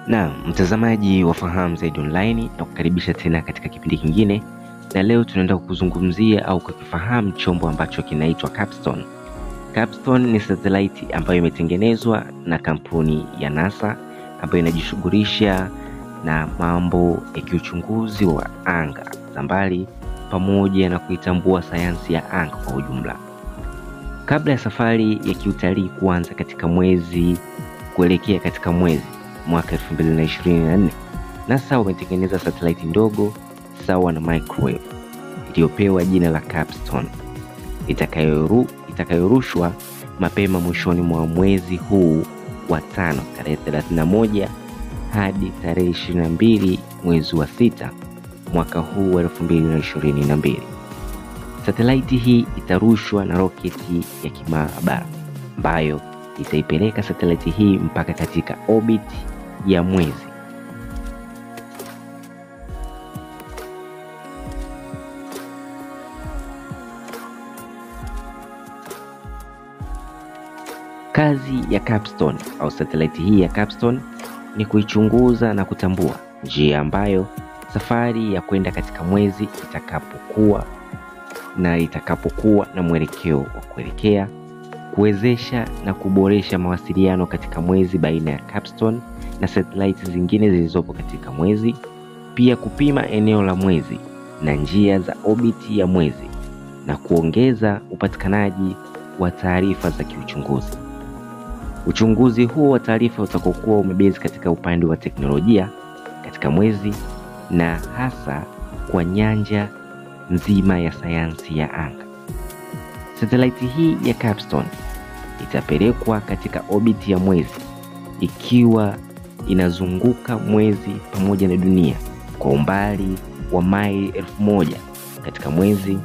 Na mtazamaji wa Fahamu Zaidi Online, na kukaribisha tena katika kipindi kingine, na leo tunaenda kukuzungumzia au kukifahamu chombo ambacho kinaitwa Capstone. Capstone ni satellite ambayo imetengenezwa na kampuni ya NASA ambayo inajishughulisha na mambo ya kiuchunguzi wa anga za mbali pamoja na kuitambua sayansi ya anga kwa ujumla. Kabla ya safari ya kiutalii kuanza katika mwezi kuelekea katika mwezi mwaka 2024, NASA wametengeneza satellite ndogo Sawa na Microwave iliyopewa jina la Capstone itakayorushwa mapema mwishoni mwa mwezi huu wa Tano, tarehe 31 hadi tarehe 22 mwezi wa Sita mwaka huu wa 2022. Satellite hii itarushwa na Roket ya Kimaabala ambayo itaipeleka satellite hii mpaka katika obit ya mwezi. Kazi ya Capstone au satellite hii ya Capstone ni kuichunguza na kutambua njia ambayo safari ya kwenda katika mwezi itakapokuwa na mwelekeo wa kuelekea, kuwezesha na kuboresha mawasiliano katika mwezi baina ya Capstone na satellite zingine zilizopo katika mwezi, pia kupima eneo la mwezi na njia za obit ya mwezi na kuongeza upatikanaji wa taarifa za kiuchunguzi. Uchunguzi huo wa taarifa utakokuwa umebezi katika upande wa teknolojia katika mwezi na hasa kwa nyanja nzima ya sayansi ya anga. Satellite hii ya Capstone itapelekwa katika obit ya mwezi ikiwa inazunguka mwezi pamoja na dunia kwa umbali wa maili 1000 katika mwezi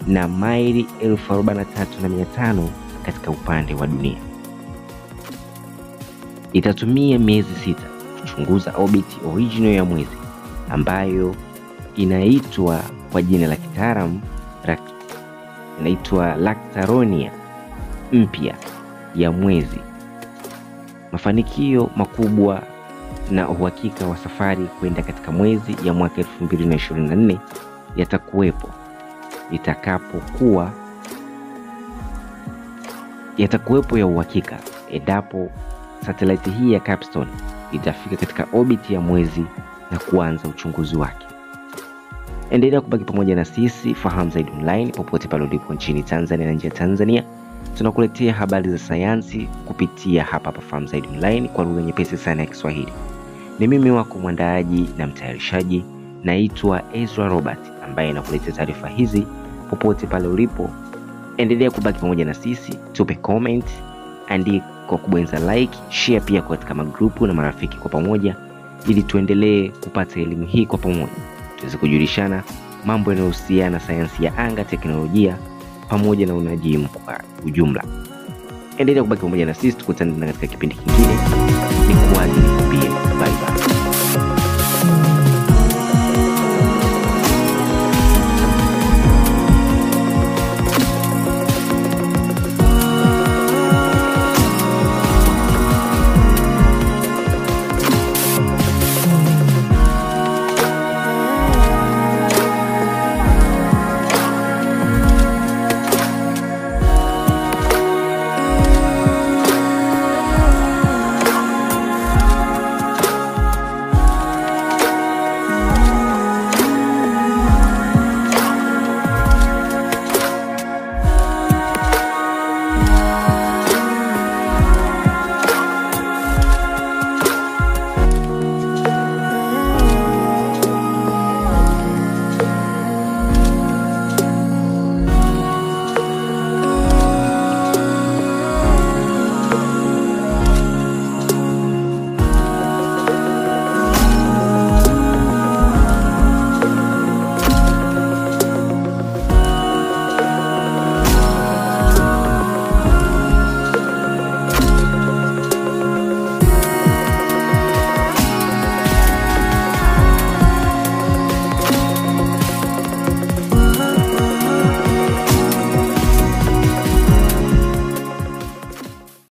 na maili 43,500 katika upande wa dunia. Itatumia miezi 6 kuchunguza obit original ya mwezi ambayo inaitwa kwa jina la kitaalamu inaitwa Lactaronia mpya ya mwezi. Mafanikio makubwa na uhakika wa safari kwenda katika mwezi ya mwaka 2024 yatakuwepo ya uhakika endapo satellite hii ya Capstone itafika katika obit ya mwezi na kuanza uchunguzi wake. Endelea kubaki pamoja na sisi Fahamu Zaidi Online popote pale ulipo nchini Tanzania na nje ya Tanzania. Tunakuletea habari za sayansi kupitia hapa Fahamu Zaidi Online kwa lugha nyepesi sana ya Kiswahili. Ni mimi wako mwandaaji na mtayarishaji, naitwa Ezra Robert, ambaye nakuletea taarifa hizi popote pale ulipo. Endelea kubaki pamoja na sisi, tupe comment, andika kwa kubonyeza like, share pia katika magrupu na marafiki kwa pamoja, ili tuendelee kupata elimu hii kwa pamoja. Tuweze kujulishana mambo yanayohusiana na sayansi ya anga, teknolojia pamoja na unajimu kwa ujumla. Endelea kubaki pamoja na sisi, tukutane katika kipindi kingine.